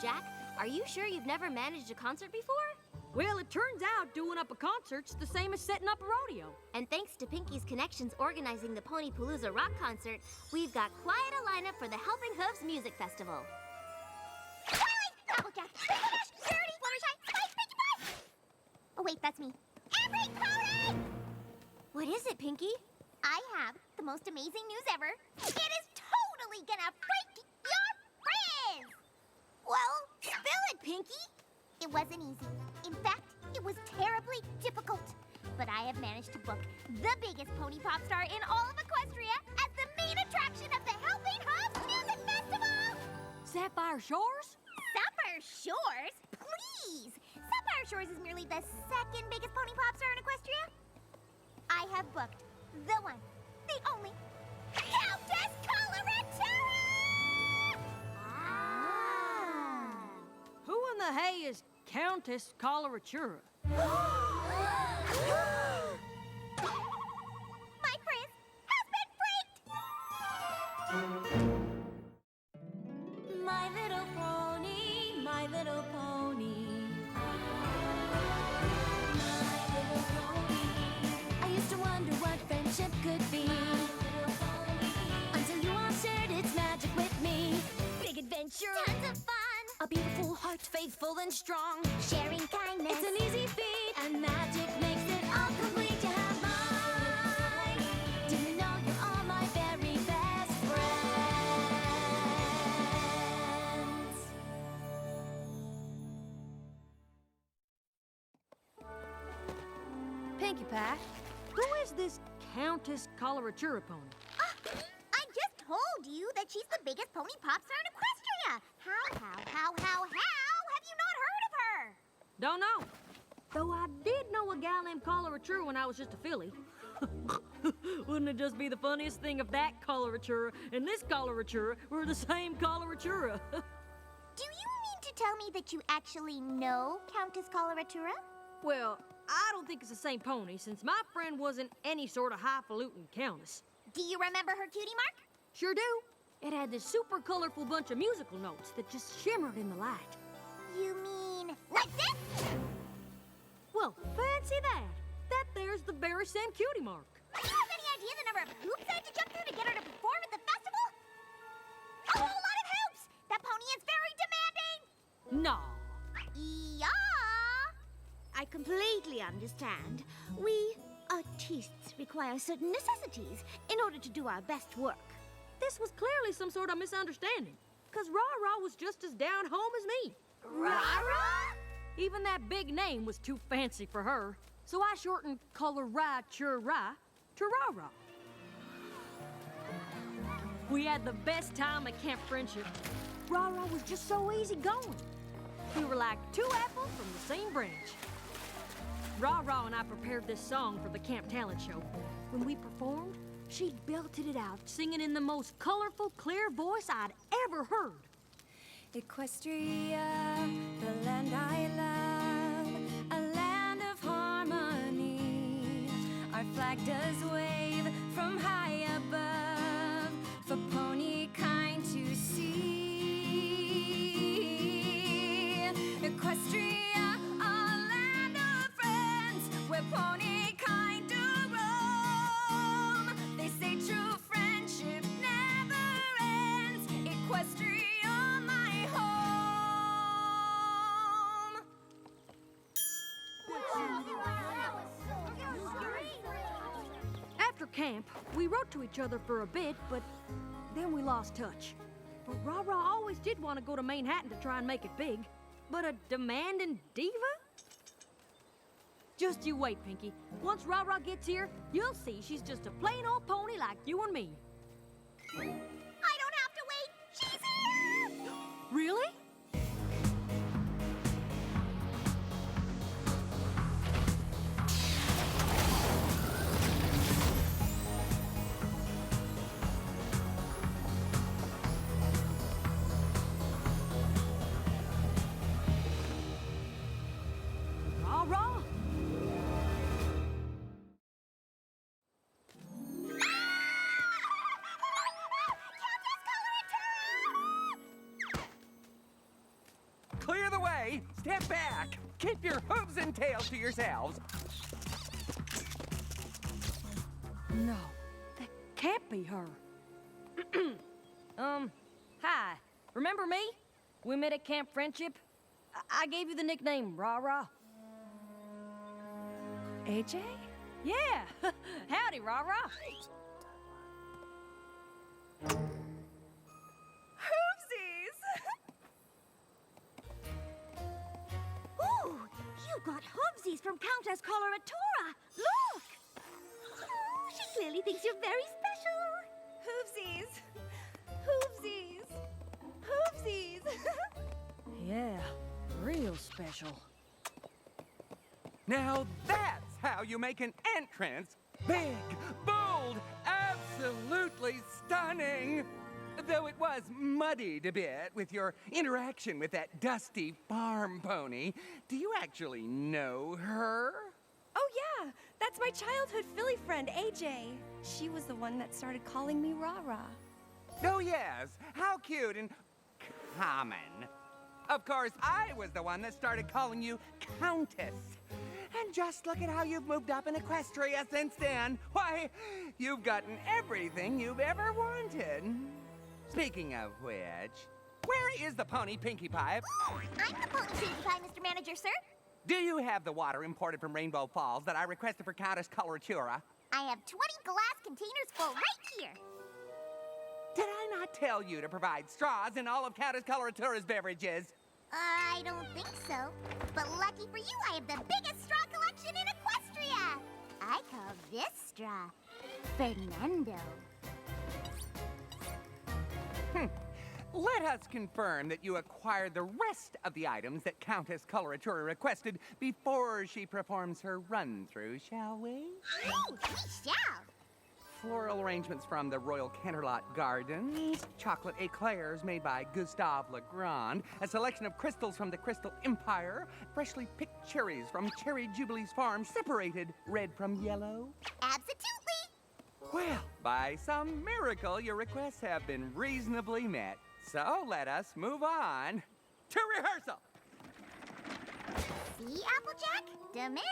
Jack. Are you sure you've never managed a concert before? Well, it turns out doing up a concert's the same as setting up a rodeo. And thanks to Pinky's connections organizing the Ponypalooza Rock Concert, we've got quite a lineup for the Helping Hooves Music Festival. Twilight, Applejack, Rarity, Fluttershy, Spike, Pinkie Pie! Oh wait, that's me. Every Pony! What is it, Pinky? I have the most amazing news ever. It is totally gonna freak your frizz! Well, spill it, Pinky. It wasn't easy. In fact, it was terribly difficult. But I have managed to book the biggest pony pop star in all of Equestria as the main attraction of the Helping Hooves Music Festival! Sapphire Shores? Sapphire Shores? Please! Sapphire Shores is merely the second biggest pony pop star in Equestria. I have booked the one, the only, Countess Coloratura! Who in the hay is Countess Coloratura? My frizz has been freaked! My little pony, my little pony. My little pony. I used to wonder what friendship could be. Until you all shared its magic with me. Big adventure. Tons of fun! A beautiful heart, faithful and strong. Sharing kindness. It's an easy feat, and magic makes it all complete. You have mine. Do you know you're all my very best friends? Pinkie Pie, who is this Countess Coloratura pony? I just told you that she's the biggest pony pop star in Equestria. How have you not heard of her? Don't know. Though I did know a gal named Coloratura when I was just a filly. Wouldn't it just be the funniest thing if that Coloratura and this Coloratura were the same Coloratura? Do you mean to tell me that you actually know Countess Coloratura? Well, I don't think it's the same pony, since my friend wasn't any sort of highfalutin countess. Do you remember her cutie mark? Sure do. It had this super colorful bunch of musical notes that just shimmered in the light. You mean like this? Well, fancy that. That there's the very same cutie mark. Do you have any idea the number of hoops I had to jump through to get her to perform at the festival? A whole lot of hoops! That pony is very demanding! No. Yeah! I completely understand. We artists require certain necessities in order to do our best work. This was clearly some sort of misunderstanding, because Ra-Ra was just as down home as me. Ra-Ra? Even that big name was too fancy for her, so I shortened Coloratura to Ra-Ra. We had the best time at Camp Friendship. Ra-Ra was just so easygoing. We were like two apples from the same branch. Ra-Ra and I prepared this song for the Camp Talent Show. When we performed, she belted it out, singing in the most colorful, clear voice I'd ever heard. Equestria, the land I love, a land of harmony. Our flag does wave from high above for pony kind to see. Equestria, a land of friends, where pony kind do roam. They say true friendship never ends. Equestria, my home. After camp, we wrote to each other for a bit, but then we lost touch. But Ra-Ra always did want to go to Manhattan to try and make it big. But a demanding diva? Just you wait, Pinky. Once Ra-Ra gets here, you'll see she's just a plain old pony like you and me. I don't have to wait! She's here! Really? Ra-Ra? Hey, step back! Keep your hooves and tails to yourselves! No, that can't be her. Hi. Remember me? We met at Camp Friendship. I gave you the nickname Rah-Rah. AJ? Yeah. Howdy, Rah-Rah. Hoopsies! Ooh, you got Hoopsies from Countess Coloratura. Look! Oh, she clearly thinks you're very special. Hoopsies! Hoopsies! Hoopsies! Yeah, real special. Now that's how you make an entrance! Big, bold, absolutely stunning! Though it was muddied a bit with your interaction with that dusty farm pony. Do you actually know her? Oh, yeah. That's my childhood Philly friend, AJ. She was the one that started calling me Rah-Rah. Oh, yes. How cute and common. Of course, I was the one that started calling you Countess. And just look at how you've moved up in Equestria since then. Why, you've gotten everything you've ever wanted. Speaking of which, where is the pony Pinkie Pie? I'm the pony Pinkie Pie, Mr. Manager, sir. Do you have the water imported from Rainbow Falls that I requested for Countess Coloratura? I have 20 glass containers full right here. Did I not tell you to provide straws in all of Countess Coloratura's beverages? I don't think so. But lucky for you, I have the biggest straw collection in Equestria. I call this straw Fernando. Let us confirm that you acquired the rest of the items that Countess Coloratura requested before she performs her run-through, shall we? Oh, we shall. Floral arrangements from the Royal Canterlot Gardens, chocolate eclairs made by Gustave Legrand, a selection of crystals from the Crystal Empire, freshly picked cherries from Cherry Jubilee's farm, separated red from yellow. Absolutely. Well, by some miracle, your requests have been reasonably met. So let us move on to rehearsal. See, Applejack? Demanding.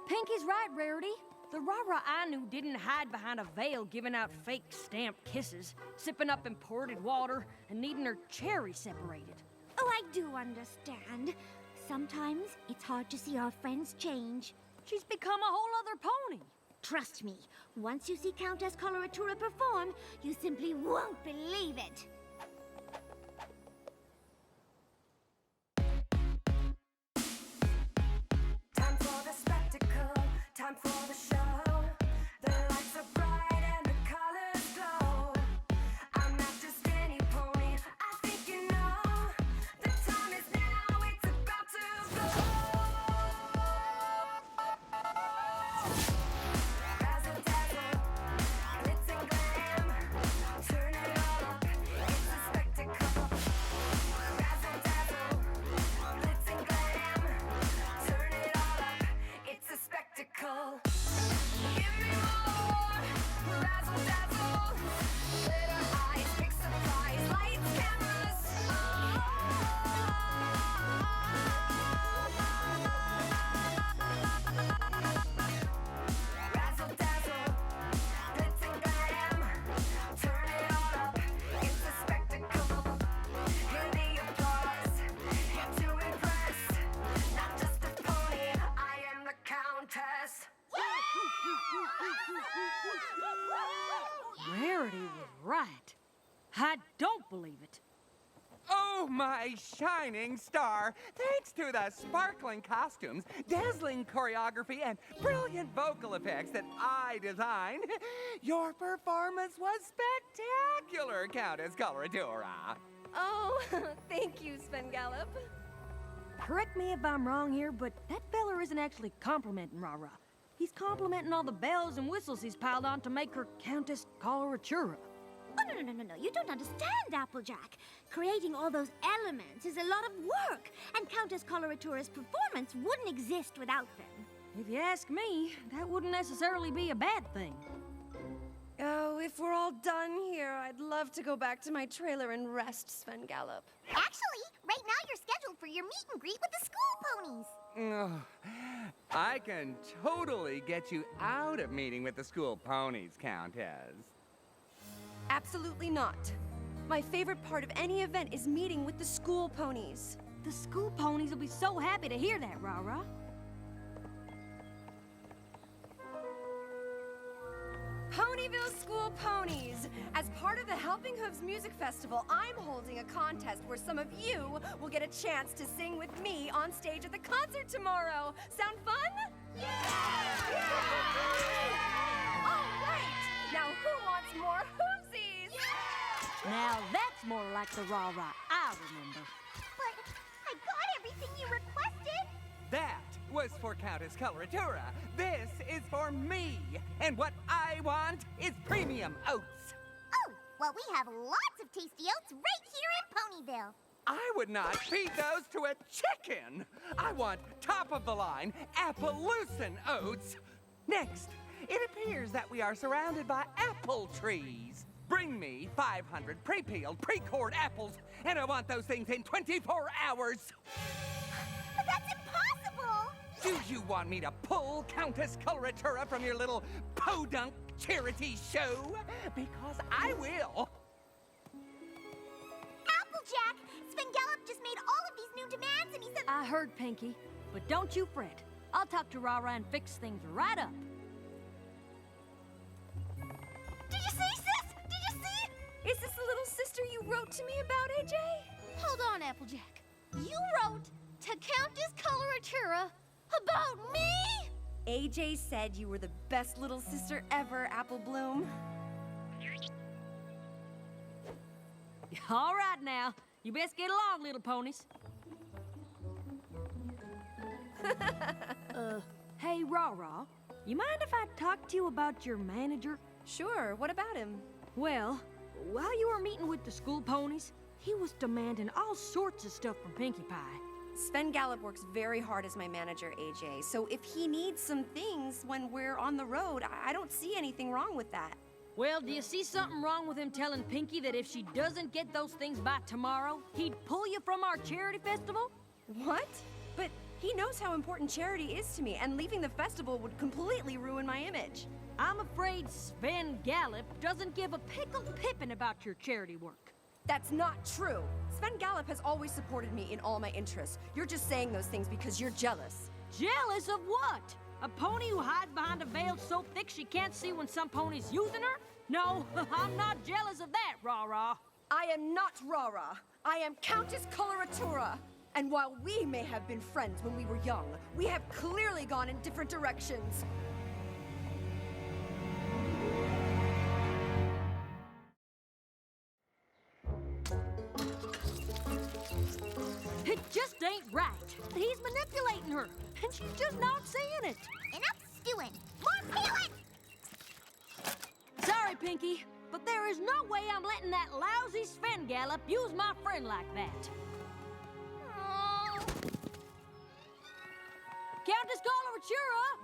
Pinky's right, Rarity. The Rah-Rah I knew didn't hide behind a veil giving out fake stamped kisses, sipping up imported water, and needing her cherry separated. Oh, I do understand. Sometimes it's hard to see our friends change. She's become a whole other pony. Trust me, once you see Countess Coloratura perform, you simply won't believe it. Time for the spectacle, time for the show. The lights are bright and the colors glow. I'm not just any pony, I think you know. The time is now, it's about to go. Razzle dazzle, glitz and glam. Turn it all up, it's a spectacle. Razzle dazzle, glitz and glam. Turn it all up, it's a spectacle. Give me more, razzle dazzle. Glitter eyes, big surprise, lights, cameras. Razzle dazzle, glitz and glam. Turn it all up, it's a spectacle. Hear the applause, here to impress. Not just a pony, I am the Countess. Rarity was right. I don't believe it. Oh, my shining star! Thanks to the sparkling costumes, dazzling choreography, and brilliant vocal effects that I designed, your performance was spectacular, Countess Coloratura. Oh, thank you, Sven-Gallop. Correct me if I'm wrong here, but that fella isn't actually complimenting Rah-Rah. He's complimenting all the bells and whistles he's piled on to make her Countess Coloratura. Oh, no. You don't understand, Applejack. Creating all those elements is a lot of work, and Countess Coloratura's performance wouldn't exist without them. If you ask me, that wouldn't necessarily be a bad thing. Oh, if we're all done here, I'd love to go back to my trailer and rest, Sven Gallop. Actually, right now you're scheduled for your meet and greet with the school ponies. Ugh, I can totally get you out of meeting with the school ponies, Countess. Absolutely not. My favorite part of any event is meeting with the school ponies. The school ponies will be so happy to hear that, Rah-Rah. Ponyville School Ponies! As part of the Helping Hooves Music Festival, I'm holding a contest where some of you will get a chance to sing with me on stage at the concert tomorrow. Sound fun? Yeah! All right! Now who wants more Hoovesies? Now that's more like the Rah-Rah I remember. But I got everything you requested. That was for Countess Coloratura. This is for me. And what I want is premium oats. Oh, well, we have lots of tasty oats right here in Ponyville. I would not feed those to a chicken. I want top-of-the-line Appaloosin oats. Next, it appears that we are surrounded by apple trees. Bring me 500 pre-peeled, pre-cored apples, and I want those things in 24 hours. But that's impossible. Do you want me to pull Countess Coloratura from your little podunk charity show? Because I will. Applejack, Sven Gallop just made all of these new demands, and he said... I heard, Pinky, but don't you fret. I'll talk to Rah-Rah and fix things right up. Did you see, sis? Did you see? Is this the little sister you wrote to me about, AJ? Hold on, Applejack. You wrote to Countess Coloratura about me? AJ said you were the best little sister ever, Apple Bloom. All right now, you best get along, little ponies. Hey, Rah-Rah, you mind if I talk to you about your manager? Sure, what about him? Well, while you were meeting with the school ponies, he was demanding all sorts of stuff from Pinkie Pie. Sven Gallop works very hard as my manager, AJ, so if he needs some things when we're on the road, I don't see anything wrong with that. Well, do you see something wrong with him telling Pinkie that if she doesn't get those things by tomorrow, he'd pull you from our charity festival? What? But he knows how important charity is to me, and leaving the festival would completely ruin my image. I'm afraid Sven Gallop doesn't give a pickled pippin about your charity work. That's not true. Sven Gallop has always supported me in all my interests. You're just saying those things because you're jealous. Jealous of what? A pony who hides behind a veil so thick she can't see when some pony's using her? No, I'm not jealous of that, Rah-Rah. I am not Rah-Rah. I am Countess Coloratura. And while we may have been friends when we were young, we have clearly gone in different directions. It just ain't right. He's manipulating her, and she's just not seeing it. Enough stewing. More peeling! Sorry, Pinky, but there is no way I'm letting that lousy Sven Gallop use my friend like that. Oh. Countess Coloratura!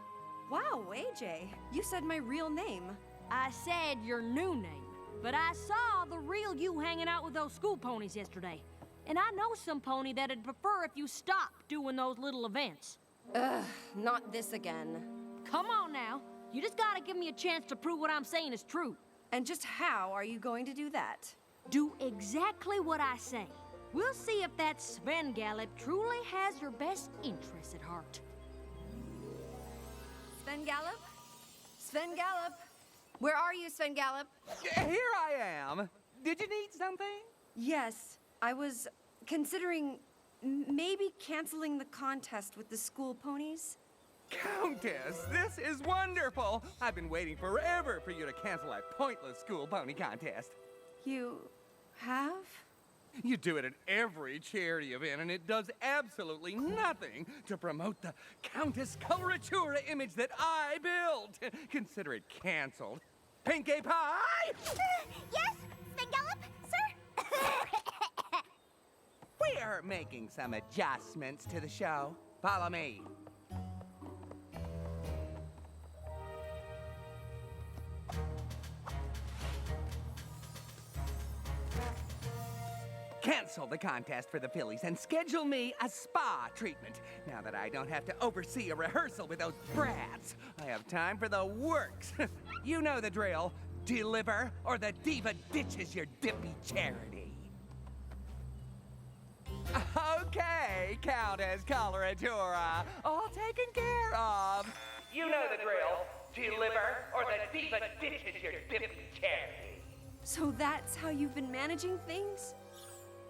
Wow, AJ, you said my real name. I said your new name, but I saw the real you hanging out with those school ponies yesterday. And I know some pony that'd prefer if you stopped doing those little events. Ugh, not this again. Come on now. You just gotta give me a chance to prove what I'm saying is true. And just how are you going to do that? Do exactly what I say. We'll see if that Sven Gallop truly has your best interests at heart. Sven Gallop? Sven Gallop? Where are you, Sven Gallop? Here I am. Did you need something? Yes, I was considering maybe canceling the contest with the school ponies. Countess, this is wonderful. I've been waiting forever for you to cancel that pointless school pony contest. You have? You do it at every charity event, and it does absolutely nothing to promote the Countess Coloratura image that I built. Consider it canceled. Pinkie Pie! Yes, Sven Gallop, sir? We're making some adjustments to the show. Follow me. Cancel the contest for the Phillies and schedule me a spa treatment. Now that I don't have to oversee a rehearsal with those brats, I have time for the works. You know the drill. Deliver, or the diva ditches your dippy charity. Okay, Countess Coloratura, all taken care of. You know the drill. Deliver, or the diva ditches your dippy charity. So that's how you've been managing things?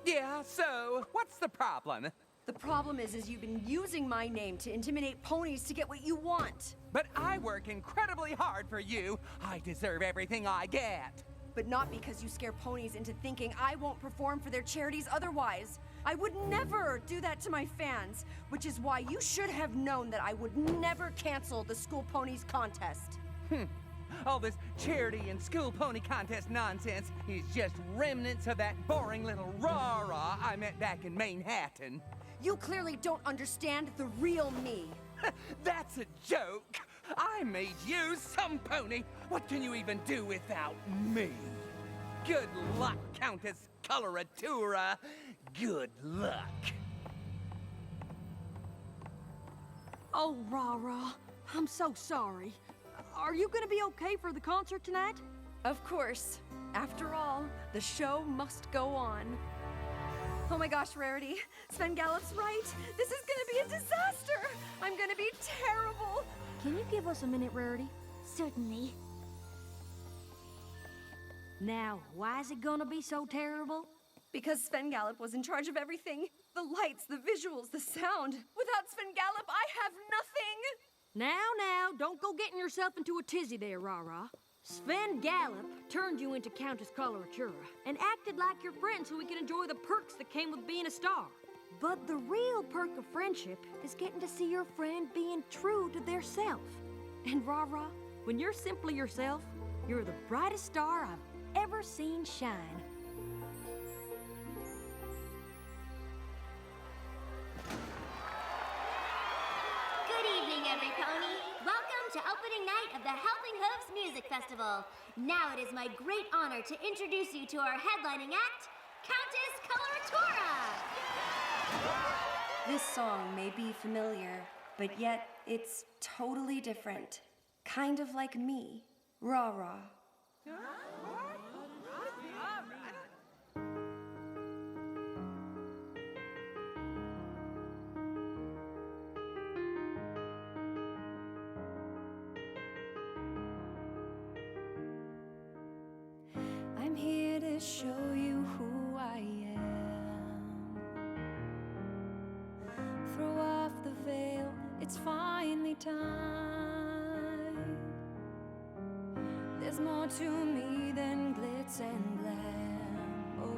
Yeah, so what's the problem? The problem is you've been using my name to intimidate ponies to get what you want. But I work incredibly hard for you. I deserve everything I get. But not because you scare ponies into thinking I won't perform for their charities otherwise. I would never do that to my fans, which is why you should have known that I would never cancel the School Ponies contest. All this charity and school pony contest nonsense is just remnants of that boring little rah-rah I met back in Manhattan. You clearly don't understand the real me. That's a joke. I made you some pony. What can you even do without me? Good luck, Countess Coloratura. Good luck. Oh, Rah-Rah, I'm so sorry. Are you gonna be okay for the concert tonight? Of course. After all, the show must go on. Oh my gosh, Rarity. Sven Gallup's right. This is gonna be a disaster. I'm gonna be terrible. Can you give us a minute, Rarity? Certainly. Now, why is it gonna be so terrible? Because Sven Gallup was in charge of everything. The lights, the visuals, the sound. Without Sven Gallup, I have nothing. Now, don't go getting yourself into a tizzy there, Rah-Rah. Sven Gallup turned you into Countess Coloratura and acted like your friend so we could enjoy the perks that came with being a star. But the real perk of friendship is getting to see your friend being true to their self. And Rah-Rah, when you're simply yourself, you're the brightest star I've ever seen shine. Good evening, every pony. Welcome to opening night of the Helping Hooves Music Festival. Now it is my great honor to introduce you to our headlining act, Countess Coloratura. This song may be familiar, but yet it's totally different. Kind of like me, Rah-Rah. I'm here to show you who I am. Throw off the veil, it's finally time. There's more to me than glitz and glam. Oh,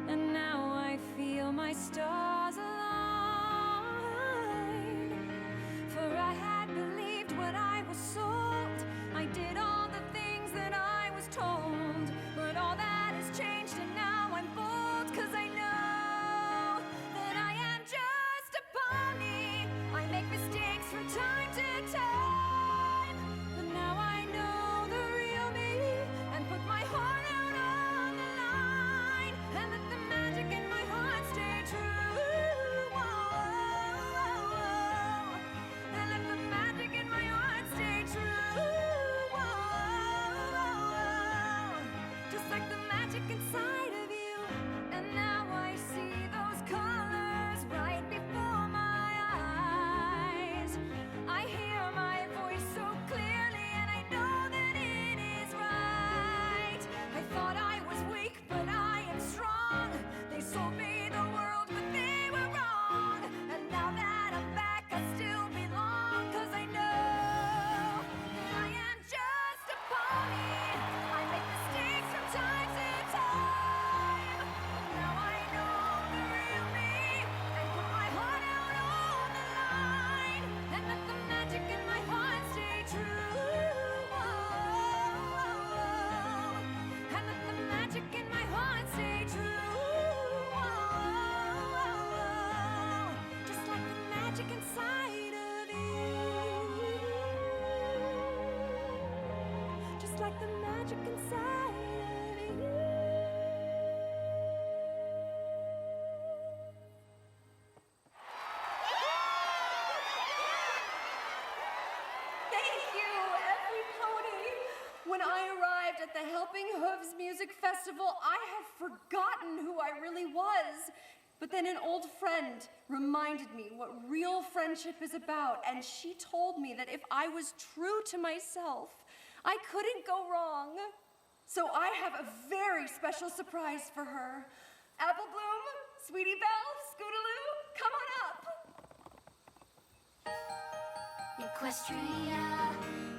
and now I feel my stars align. For I had believed what I was sold. I did all the things that I was told. But all that has changed and now I'm bold. 'Cause I know that I am just a pony. I make mistakes from time to time. But now I know the real me and put my heart out on the line. And let the magic in my heart stay true. Whoa. And let the magic in my heart stay true. Whoa. Just like the magic inside of you. And now I see those colors right before my eyes. I hear my voice so clearly and I know that it is right. I thought I was weak, but I am strong. They sold me the world, but they were wrong. And now that I'm back, I still belong. 'Cause I know that I am just a pony. I make mistakes from time to time. Now I know the real me and put my heart out on the line. And let the magic in my heart stay true. And let the magic in my heart stay true. Just like the magic inside of you. Just like the magic inside of you. festival, I have forgotten who I really was. But then an old friend reminded me what real friendship is about, and she told me that if I was true to myself, I couldn't go wrong. So I have a very special surprise for her. Apple Bloom, Sweetie Belle, Scootaloo, come on up. Equestria,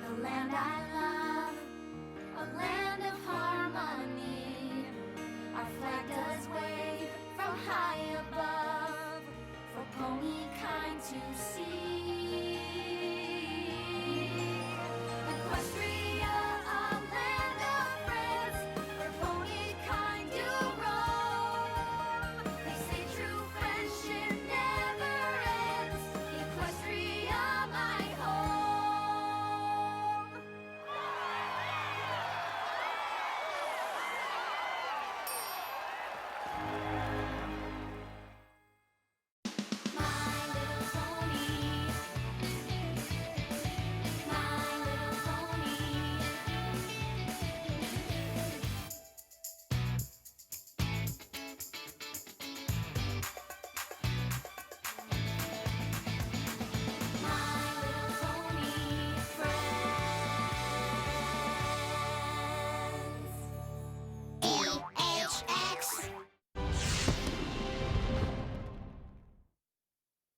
the land I love, a land of harmony. Our flag does wave from high above for pony kind to see.